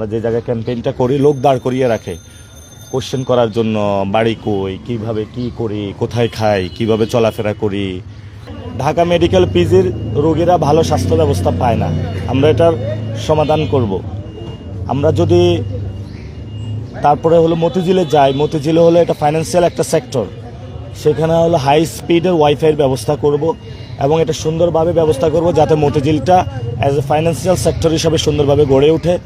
আমরা যে জায়গায় ক্যাম্পেইনটা করি লোক দাঁড় করিয়ে রাখে কোশ্চেন করার জন্য, বাড়ি কই, কিভাবে কি করি, কোথায় খাই, কিভাবে চলাফেরা করি। ঢাকা মেডিকেল পিজির রোগীরা ভালো স্বাস্থ্য ব্যবস্থা পায় না, আমরা এটার সমাধান করব। আমরা যদি তারপরে হলো মতিঝিলে যাই, মতিঝিলে হলো এটা ফাইন্যান্সিয়াল একটা সেক্টর, সেখানে হলো হাই স্পিডের ওয়াইফাইয়ের ব্যবস্থা করব এবং এটা সুন্দরভাবে ব্যবস্থা করব যাতে মতিঝিলটা অ্যাজ এ ফাইন্যান্সিয়াল সেক্টর হিসাবে সুন্দরভাবে গড়ে ওঠে।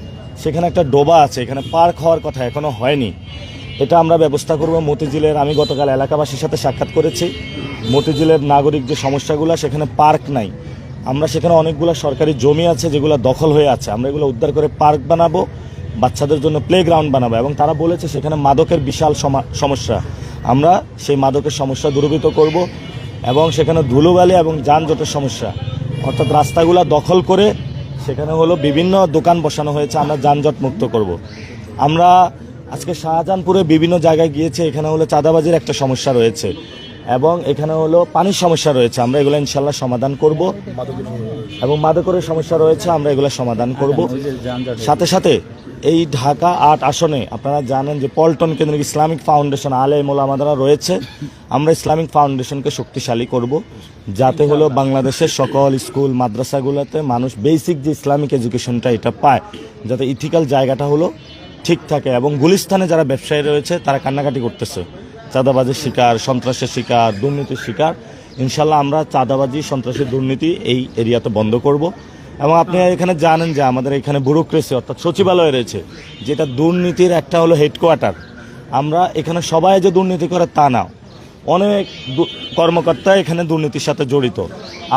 সেখানে একটা ডোবা আছে, এখানে পার্ক হওয়ার কথা, এখনও হয়নি, এটা আমরা ব্যবস্থা করব। মতিঝিলের আমি গতকাল এলাকাবাসীর সাথে সাক্ষাৎ করেছি, মতিঝিলের নাগরিক যে সমস্যাগুলো, সেখানে পার্ক নাই, আমরা সেখানে অনেকগুলো সরকারি জমি আছে যেগুলো দখল হয়ে আছে, আমরা এগুলো উদ্ধার করে পার্ক বানাবো, বাচ্চাদের জন্য প্লে গ্রাউন্ড বানাবো। এবং তারা বলেছে সেখানে মাদকের বিশাল সমস্যা, আমরা সেই মাদকের সমস্যা দূরীভূত করব। এবং সেখানে ধুলোবালি এবং যানজটের সমস্যা, অর্থাৎ রাস্তাগুলো দখল করে সেখানে হলো বিভিন্ন দোকান বসানো হয়েছে, আমরা যানজট মুক্ত করব। আমরা আজকে শাহজাহানপুরে বিভিন্ন জায়গায় গিয়েছে, এখানে হলো চাঁদাবাজির একটা সমস্যা রয়েছে এবং এখানে হলো পানির সমস্যা রয়েছে, আমরা এগুলো ইনশাল্লাহ সমাধান করব। এবং মাদকের সমস্যা রয়েছে, আমরা এগুলো সমাধান করব। সাথে সাথে এই ঢাকা ৮ আসনে আপনারা জানেন যে পল্টন কেন্দ্রিক ইসলামিক ফাউন্ডেশন আলেম ওলামারা রয়েছে, আমরা ইসলামিক ফাউন্ডেশনকে শক্তিশালী করব যাতে হলো বাংলাদেশের সকল স্কুল মাদ্রাসাগুলোতে মানুষ বেসিক যে ইসলামিক এডুকেশনটা এটা পায়, যাতে ইথিক্যাল জায়গাটা হলো ঠিক থাকে। এবং গুলিস্তানে যারা ব্যবসায়ী রয়েছে তারা কান্নাকাটি করতেছে, চাঁদাবাজির শিকার, সন্ত্রাসের শিকার, দুর্নীতির শিকার। ইনশাল্লাহ আমরা চাঁদাবাজি, সন্ত্রাসী, দুর্নীতি এই এরিয়াতে বন্ধ করব। এবং আপনি এখানে জানেন যে আমাদের এখানে ব্যুরোক্রেসি অর্থাৎ সচিবালয় রয়েছে, যেটা দুর্নীতির একটা হলো হেডকোয়ার্টার। আমরা এখানে সবাই যে দুর্নীতি করে তা না, অনেক কর্মকর্তা এখানে দুর্নীতির সাথে জড়িত।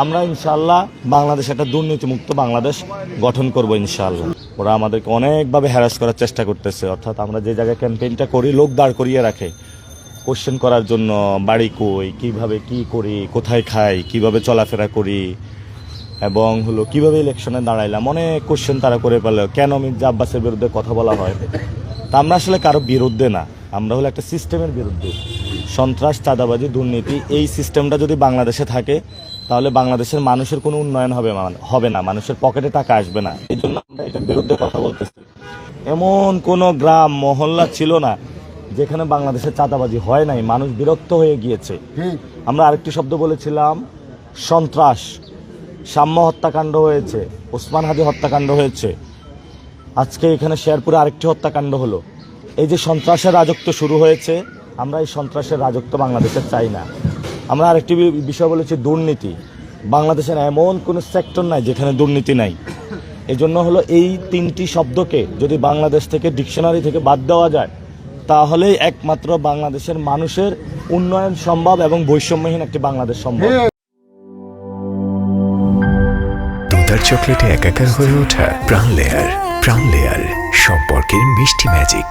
আমরা ইনশাল্লাহ বাংলাদেশ একটা দুর্নীতিমুক্ত বাংলাদেশ গঠন করব ইনশাল্লাহ। ওরা আমাদেরকে অনেকভাবে হ্যারাস করার চেষ্টা করতেছে, অর্থাৎ আমরা যে জায়গায় ক্যাম্পেইনটা করি লোক দাঁড় করিয়ে রাখে কোশ্চেন করার জন্য, বাড়ি কই, কিভাবে কি করি, কোথায় খাই, কিভাবে চলাফেরা করি এবং হলো কিভাবে ইলেকশনে দাঁড়াইলাম, অনেক কোশ্চেন তারা করে পেল। কেন মির্জা আব্বাসের বিরুদ্ধে কথা বলা হয়, তা আমরা আসলে কারো বিরুদ্ধে না, আমরা হলো একটা সিস্টেমের বিরুদ্ধে। সন্ত্রাস, চাঁদাবাজি, দুর্নীতি এই সিস্টেমটা যদি বাংলাদেশে থাকে তাহলে বাংলাদেশের মানুষের কোনো উন্নয়ন হবে না, মানুষের পকেটে টাকা আসবে না। এই জন্য আমরা এটার বিরুদ্ধে কথা বলতেছি। এমন কোনো গ্রাম মহল্লা ছিল না যেখানে বাংলাদেশের চাঁদাবাজি হয় নাই, মানুষ বিরক্ত হয়ে গিয়েছে। আমরা আরেকটি শব্দ বলেছিলাম, সন্ত্রাস। সাম্য হত্যাকাণ্ড হয়েছে, ওসমান হাদি হত্যাকাণ্ড হয়েছে, আজকে এখানে শেরপুরে আরেকটি হত্যাকাণ্ড হলো। এই যে সন্ত্রাসের রাজত্ব শুরু হয়েছে, আমরা এই সন্ত্রাসের রাজত্ব বাংলাদেশের চাই না। আমরা আরেকটি বিষয় বলেছি দুর্নীতি। বাংলাদেশের এমন কোনো সেক্টর নাই যেখানে দুর্নীতি নাই। এই জন্য হলো এই তিনটি শব্দকে যদি বাংলাদেশ থেকে ডিকশনারি থেকে বাদ দেওয়া যায় তাহলেই একমাত্র বাংলাদেশের মানুষের উন্নয়ন সম্ভব এবং বৈষম্যহীন একটি বাংলাদেশ সম্ভব। দুধার চকলেটে একাকার হয়ে ওঠা প্রাণ লেয়ার সম্পর্কের মিষ্টি ম্যাজিক।